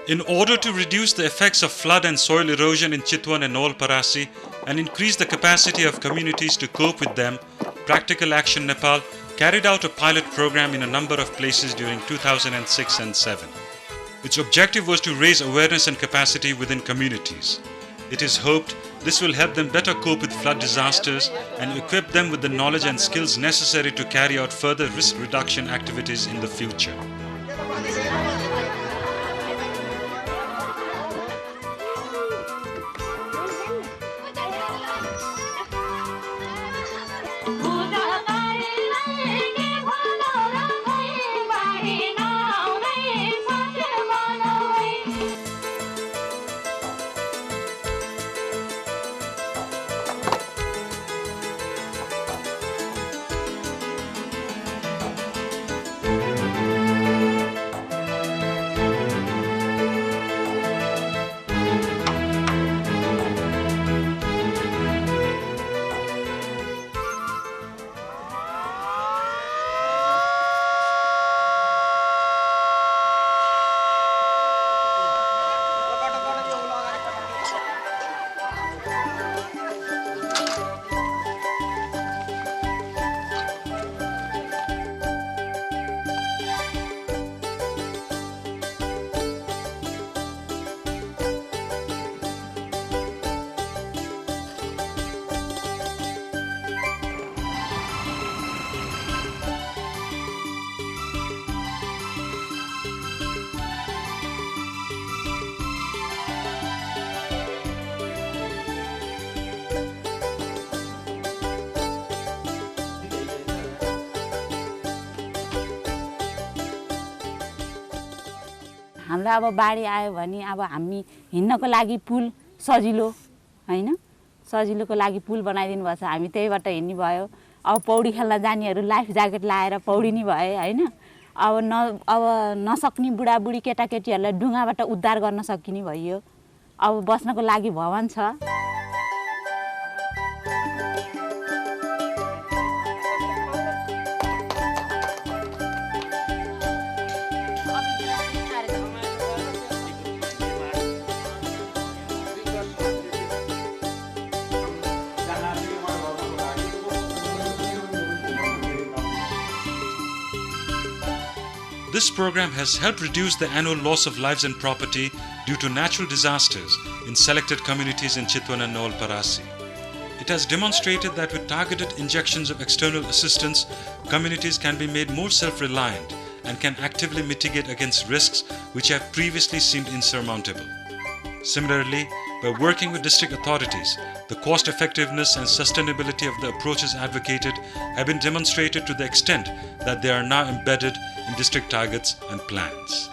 In order to reduce the effects of flood and soil erosion in Chitwan and Nolparasi and increase the capacity of communities to cope with them, Practical Action Nepal carried out a pilot program in a number of places during 2006 and 7. Its objective was to raise awareness and capacity within communities. It is hoped this will help them better cope with flood disasters and equip them with the knowledge and skills necessary to carry out further risk reduction activities in the future. हामीलाई अब बाढी आयो भने अब हामी हिँड्नको लागि पुल सजिलो हैन सजिलोको लागि पुल बनाइदिनु भएछ हामी त्यहीबाट हिँड्ने भयो अब पौडी खेल्न जानेहरू लाइफ ज्याकेट लाएर पौडिने भए हैन अब नसक्ने बुढाबुढी केटाकेटीहरूलाई डुङ्गाबाट उद्धार गर्न सकिने भइयो अब बस्नको लागि भवन छ This program has helped reduce the annual loss of lives and property due to natural disasters in selected communities in Chitwan and Nolparasi. It has demonstrated that with targeted injections of external assistance, communities can be made more self-reliant and can actively mitigate against risks which have previously seemed insurmountable. Similarly, by working with district authorities, the cost effectiveness and sustainability of the approaches advocated have been demonstrated to the extent that they are now embedded in district targets and plans.